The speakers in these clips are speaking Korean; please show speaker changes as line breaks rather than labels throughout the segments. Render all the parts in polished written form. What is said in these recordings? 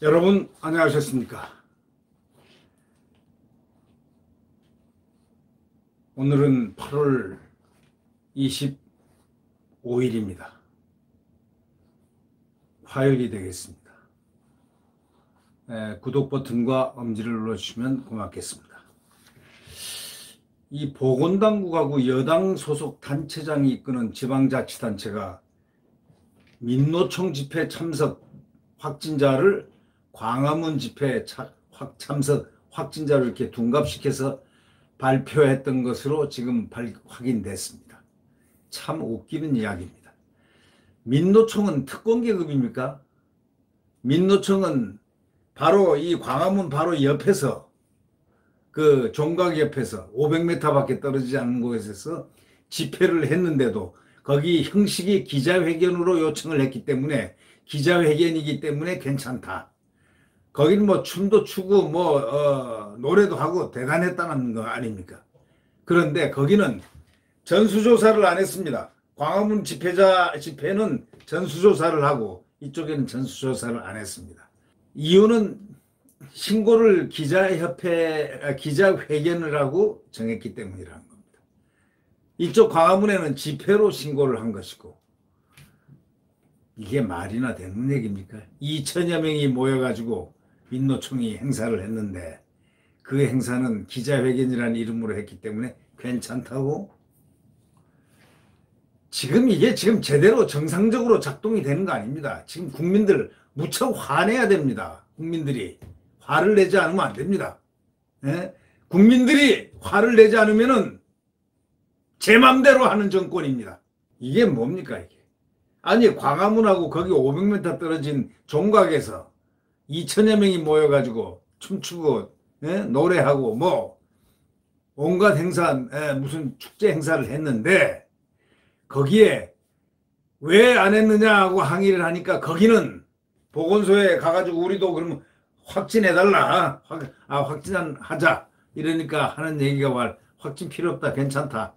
여러분 안녕하셨습니까? 오늘은 8월 25일입니다. 화요일이 되겠습니다. 구독 버튼과 엄지를 눌러주시면 고맙겠습니다. 이 보건당국하고 여당 소속 단체장이 이끄는 지방자치단체가 민노총 집회 참석 확진자를 광화문 집회 참석 확진자를 이렇게 둔갑시켜서 발표했던 것으로 지금 확인됐습니다. 참 웃기는 이야기입니다. 민노총은 특권계급입니까? 민노총은 바로 이 광화문 바로 옆에서 그 종각 옆에서 500m밖에 떨어지지 않는 곳에서 집회를 했는데도 거기 형식이 기자회견으로 요청을 했기 때문에 기자회견이기 때문에 괜찮다. 거기는 뭐 춤도 추고 노래도 하고 대단했다는 거 아닙니까? 그런데 거기는 전수조사를 안 했습니다. 광화문 집회는 전수조사를 하고 이쪽에는 전수조사를 안 했습니다. 이유는 신고를 기자회견을 하고 정했기 때문이라는 겁니다. 이쪽 광화문에는 집회로 신고를 한 것이고, 이게 말이나 되는 얘기입니까? 2천여 명이 모여가지고 민노총이 행사를 했는데 그 행사는 기자회견이라는 이름으로 했기 때문에 괜찮다고? 이게 지금 제대로 정상적으로 작동이 되는 거 아닙니다. 지금 국민들 무척 화내야 됩니다. 국민들이 화를 내지 않으면 안 됩니다. 예? 국민들이 화를 내지 않으면은 제 맘대로 하는 정권입니다. 이게 뭡니까 이게? 아니 광화문하고 거기 500m 떨어진 종각에서 2천여 명이 모여가지고 춤추고 노래하고 온갖 행사 무슨 축제 행사를 했는데 거기에 왜 안 했느냐고 항의를 하니까 거기는 보건소에 가가지고 우리도 그러면 확진해달라 확진하자 이러니까 하는 얘기가 확진 필요 없다 괜찮다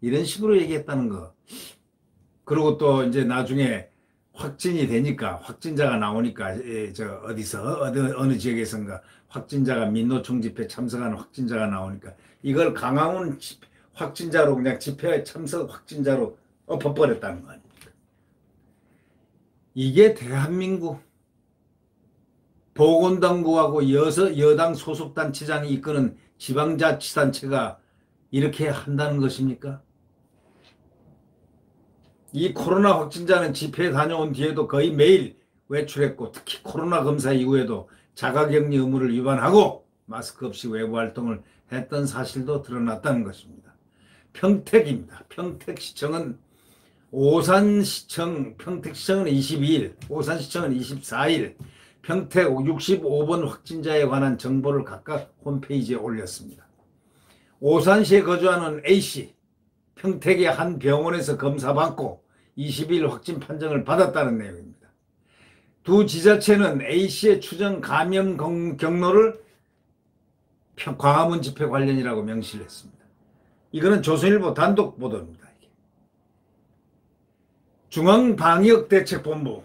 이런 식으로 얘기했다는 거. 그리고 또 이제 나중에 확진이 되니까 확진자가 나오니까 어느 지역에선가 확진자가 민노총 집회 참석하는 확진자가 나오니까 이걸 광화문 확진자로 그냥 집회 참석 확진자로 엎어버렸다는 거 아닙니까? 이게 대한민국 보건당국하고 여당 소속단체장이 이끄는 지방자치단체가 이렇게 한다는 것입니까? 이 코로나 확진자는 집회에 다녀온 뒤에도 거의 매일 외출했고 특히 코로나 검사 이후에도 자가격리 의무를 위반하고 마스크 없이 외부 활동을 했던 사실도 드러났다는 것입니다. 평택입니다. 평택시청은 22일, 오산시청은 24일 평택 65번 확진자에 관한 정보를 각각 홈페이지에 올렸습니다. 오산시에 거주하는 A씨, 평택의 한 병원에서 검사받고 20일 확진 판정을 받았다는 내용입니다. 두 지자체는 A씨의 추정 감염 경로를 광화문 집회 관련이라고 명시를 했습니다. 이거는 조선일보 단독 보도입니다. 중앙방역대책본부도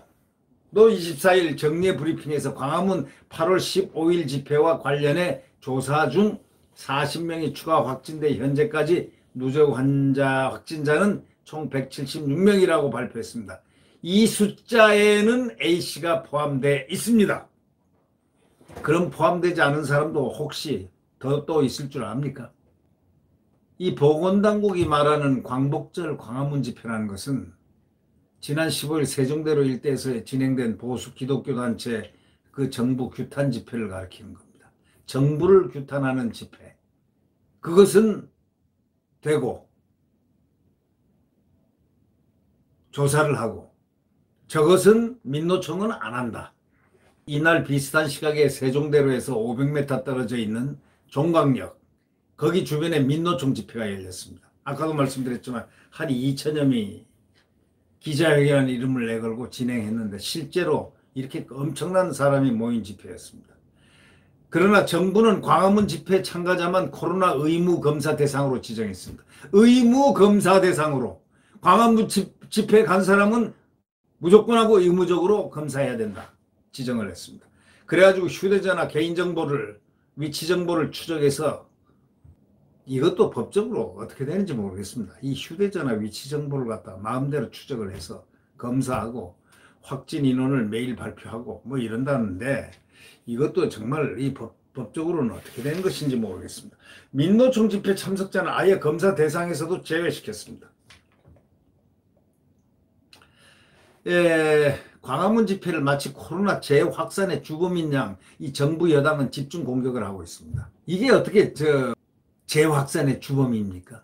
24일 정례 브리핑에서 광화문 8월 15일 집회와 관련해 조사 중 40명이 추가 확진돼 현재까지 누적 확진자는 총 176명이라고 발표했습니다. 이 숫자에는 A씨가 포함되어 있습니다. 그럼 포함되지 않은 사람도 혹시 또 있을 줄 압니까? 이 보건당국이 말하는 광복절 광화문 집회라는 것은 지난 15일 세종대로 일대에서 진행된 보수 기독교 단체 그 정부 규탄 집회를 가리키는 겁니다. 정부를 규탄하는 집회. 그것은 되고 조사를 하고 저것은 민노총은 안 한다. 이날 비슷한 시각에 세종대로에서 500m 떨어져 있는 종각역 거기 주변에 민노총 집회가 열렸습니다. 아까도 말씀드렸지만 한 2천여 명이 기자회견 이름을 내걸고 진행했는데 실제로 이렇게 엄청난 사람이 모인 집회였습니다. 그러나 정부는 광화문 집회 참가자만 코로나 의무 검사 대상으로 지정했습니다. 의무 검사 대상으로 광화문 집회 간 사람은 무조건 하고 의무적으로 검사해야 된다 지정을 했습니다. 그래가지고 휴대전화 개인정보를, 위치정보를 추적해서 이것도 법적으로 어떻게 되는지 모르겠습니다. 이 휴대전화 위치정보를 갖다가 마음대로 추적을 해서 검사하고 확진 인원을 매일 발표하고 뭐 이런다는데 이것도 정말 이 법적으로는 어떻게 되는 것인지 모르겠습니다. 민노총 집회 참석자는 아예 검사 대상에서도 제외시켰습니다. 광화문 집회를 마치 코로나 재확산의 주범인 양 이 정부 여당은 집중 공격을 하고 있습니다. 이게 어떻게 재확산의 주범입니까?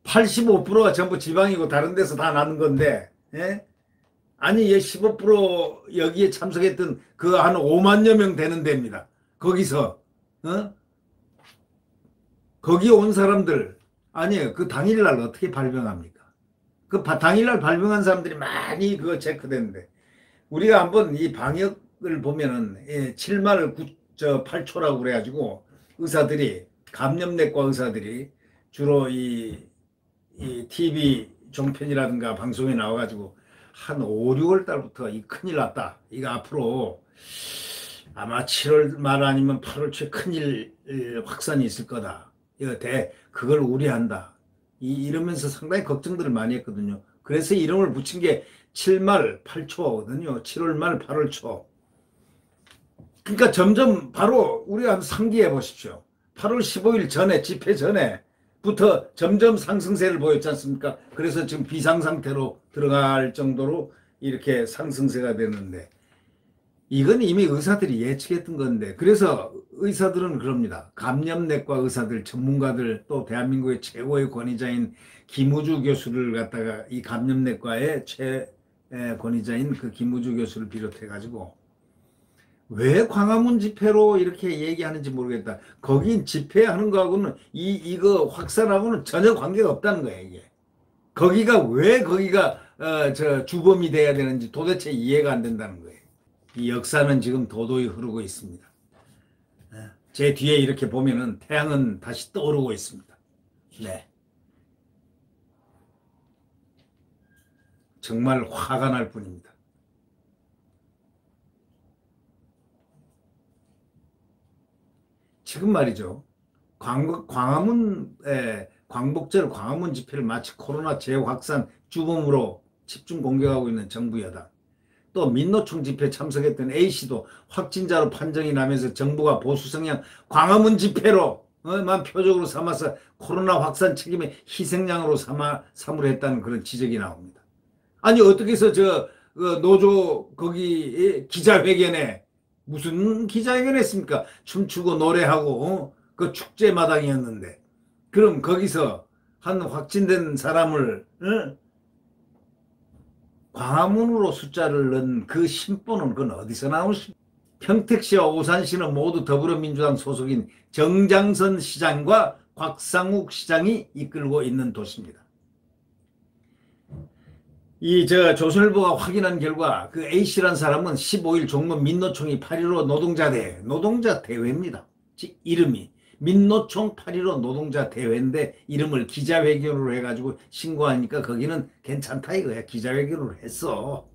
85%가 전부 지방이고 다른 데서 다 나는 건데, 예? 아니, 15% 여기에 참석했던 그 한 5만여 명 되는 데입니다. 거기서, 거기 온 사람들, 아니에요. 그 당일날 어떻게 발병합니까? 그 당일날 발병한 사람들이 많이 그거 체크되는데, 우리가 한번 이 방역을 보면은, 7말 8초라고 그래가지고, 의사들이, 감염내과 의사들이 주로 이 TV 종편이라든가 방송에 나와가지고 한 5, 6월 달부터 이 큰일 났다. 이거 앞으로 아마 7월 말 아니면 8월 초에 큰일 확산이 있을 거다. 그걸 우려한다. 이러면서 상당히 걱정들을 많이 했거든요. 그래서 이름을 붙인 게 7말 8초거든요. 7월 말 8월 초. 그러니까 점점 바로 우리가 한번 상기해 보십시오. 8월 15일 전에, 집회 전에부터 점점 상승세를 보였지 않습니까? 그래서 지금 비상상태로 들어갈 정도로 이렇게 상승세가 됐는데, 이건 이미 의사들이 예측했던 건데, 그래서 의사들은 그럽니다. 감염내과 의사들, 전문가들, 또 대한민국의 최고의 권위자인 김우주 교수를 갖다가 이 감염내과의 최권위자인 그 김우주 교수를 비롯해가지고, 왜 광화문 집회로 이렇게 얘기하는지 모르겠다. 거긴 집회하는 거하고는 이거 확산하고는 전혀 관계가 없다는 거예요, 이게. 거기가 주범이 돼야 되는지 도대체 이해가 안 된다는 거예요. 이 역사는 지금 도도히 흐르고 있습니다. 제 뒤에 이렇게 보면은 태양은 다시 떠오르고 있습니다. 네. 정말 화가 날 뿐입니다. 지금 말이죠. 광복절 광화문 집회를 마치 코로나 재확산 주범으로 집중 공격하고 있는 정부 여당. 또 민노총 집회 참석했던 A씨도 확진자로 판정이 나면서 정부가 보수 성향 광화문 집회로만 표적으로 삼아서 코로나 확산 책임의 희생양으로 삼으려 했다는 그런 지적이 나옵니다. 아니 어떻게 해서 노조 거기 기자회견에 무슨 기자회견 했습니까? 춤추고 노래하고 그 축제 마당이었는데 그럼 거기서 한 확진된 사람을 광화문으로 숫자를 넣은 그 심보는 그건 어디서 나온 평택시와 오산시는 모두 더불어민주당 소속인 정장선 시장과 곽상욱 시장이 이끌고 있는 도시입니다. 조선일보가 확인한 결과 그 A씨란 사람은 15일 종로 민노총이 8.15 노동자 대회입니다. 이름이 민노총 8.15 노동자 대회인데 이름을 기자회견으로 해가지고 신고하니까 거기는 괜찮다 이거야. 기자회견으로 했어.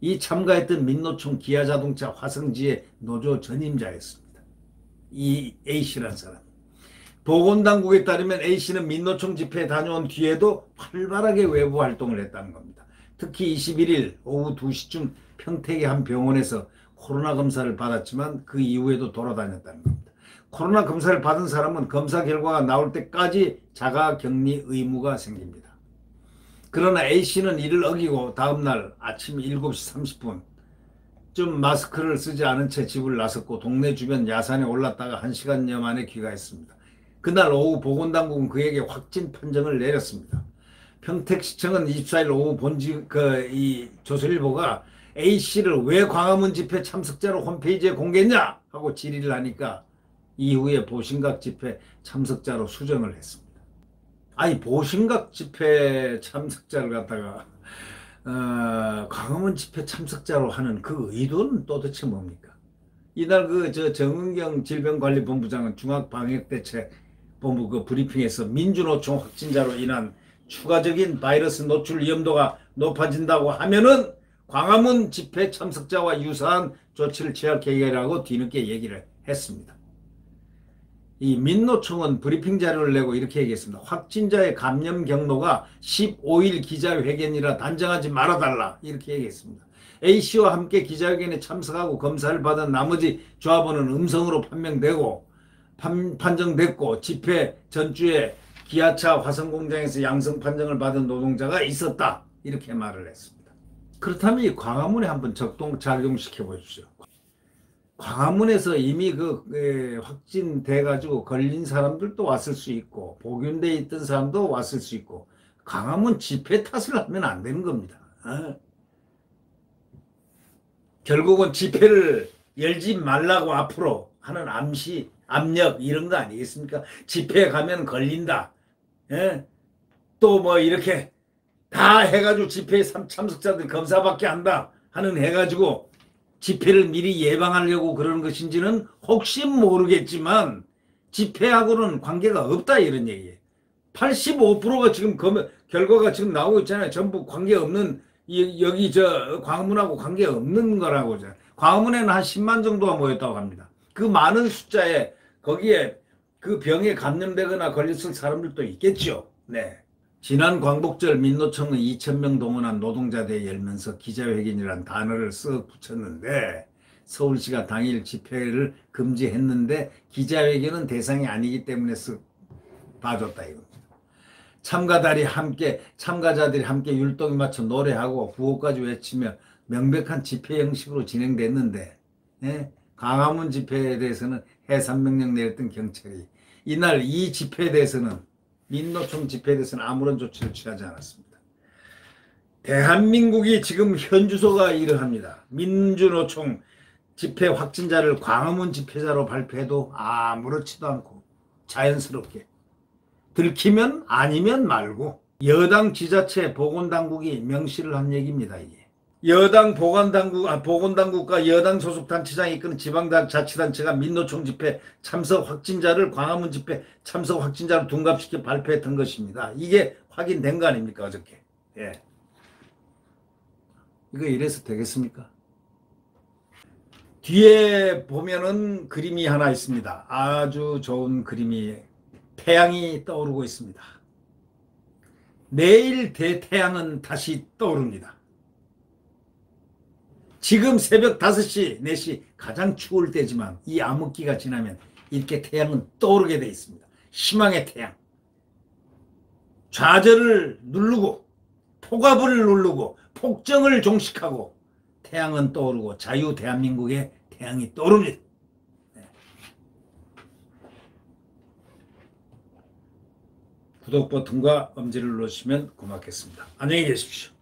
이 참가했던 민노총 기아자동차 화성지의 노조 전임자였습니다. 이 A씨란 사람. 보건당국에 따르면 A씨는 민노총 집회에 다녀온 뒤에도 활발하게 외부 활동을 했다는 겁니다. 특히 21일 오후 2시쯤 평택의 한 병원에서 코로나 검사를 받았지만 그 이후에도 돌아다녔다는 겁니다. 코로나 검사를 받은 사람은 검사 결과가 나올 때까지 자가격리 의무가 생깁니다. 그러나 A씨는 이를 어기고 다음날 아침 7시 30분 마스크를 쓰지 않은 채 집을 나섰고 동네 주변 야산에 올랐다가 1시간여 만에 귀가했습니다. 그날 오후 보건당국은 그에게 확진 판정을 내렸습니다. 평택시청은 24일 오후 이 조선일보가 A씨를 왜 광화문 집회 참석자로 홈페이지에 공개했냐 하고 질의를 하니까 이후에 보신각 집회 참석자로 수정을 했습니다. 아니 보신각 집회 참석자를 갖다가 광화문 집회 참석자로 하는 그 의도는 도대체 뭡니까? 이날 정은경 질병관리본부장은 중앙방역대책본부 그 브리핑에서 민주노총 확진자로 인한 추가적인 바이러스 노출 위험도가 높아진다고 하면은 광화문 집회 참석자와 유사한 조치를 취할 계획이라고 뒤늦게 얘기를 했습니다. 이 민노총은 브리핑 자료를 내고 이렇게 얘기했습니다. 확진자의 감염 경로가 15일 기자회견이라 단정하지 말아달라 이렇게 얘기했습니다. A씨와 함께 기자회견에 참석하고 검사를 받은 나머지 조합원은 음성으로 판정됐고 집회 전주에 기아차 화성공장에서 양성 판정을 받은 노동자가 있었다 이렇게 말을 했습니다. 그렇다면 이 광화문에 한번 작용시켜 보십시오. 광화문에서 이미 확진돼 가지고 걸린 사람들도 왔을 수 있고 복균돼 있던 사람도 왔을 수 있고 광화문 집회 탓을 하면 안 되는 겁니다. 결국은 집회를 열지 말라고 앞으로 하는 암시, 압력 이런 거 아니겠습니까? 집회에 가면 걸린다. 또 뭐 이렇게 다 해가지고 집회에 참석자들 검사받게 한다 하는 해가지고 집회를 미리 예방하려고 그러는 것인지는 혹시 모르겠지만 집회하고는 관계가 없다 이런 얘기예요. 85%가 지금 결과가 지금 나오고 있잖아요. 전부 관계없는 여기 광화문하고 관계없는 거라고. 광화문에는 한 10만 정도가 모였다고 합니다. 그 많은 숫자에 거기에 그 병에 감염되거나 걸렸을 사람들도 있겠죠. 네. 지난 광복절 민노총은 2,000명 동원한 노동자대회 열면서 기자회견이라는 단어를 쓱 붙였는데 서울시가 당일 집회를 금지했는데 기자회견은 대상이 아니기 때문에 쓱 봐줬다 이겁니다. 참가자들이 함께 율동에 맞춰 노래하고 구호까지 외치며 명백한 집회 형식으로 진행됐는데 광화문 집회에 대해서는 해산명령 내렸던 경찰이 이날 이 집회에 대해서는 민노총 집회에 대해서는 아무런 조치를 취하지 않았습니다. 대한민국이 지금 현 주소가 이러합니다. 민주노총 집회 확진자를 광화문 집회자로 발표해도 아무렇지도 않고 자연스럽게 들키면 아니면 말고 여당 지자체 보건당국이 명시를 한 얘기입니다. 이게 여당 보건당국과 여당 소속 단체장이 이끄는 지방자치단체가 민노총 집회 참석 확진자를 광화문 집회 참석 확진자로 둔갑시켜 발표했던 것입니다. 이게 확인된 거 아닙니까 어저께? 예. 이거 이래서 되겠습니까? 뒤에 보면은 그림이 하나 있습니다. 아주 좋은 그림이 태양이 떠오르고 있습니다. 내일 대태양은 다시 떠오릅니다. 지금 새벽 5시, 4시 가장 추울 때지만 이 암흑기가 지나면 이렇게 태양은 떠오르게 되어 있습니다. 희망의 태양. 좌절을 누르고 폭압을 누르고 폭정을 종식하고 태양은 떠오르고 자유 대한민국의 태양이 떠오릅니다. 구독 버튼과 엄지를 누르시면 고맙겠습니다. 안녕히 계십시오.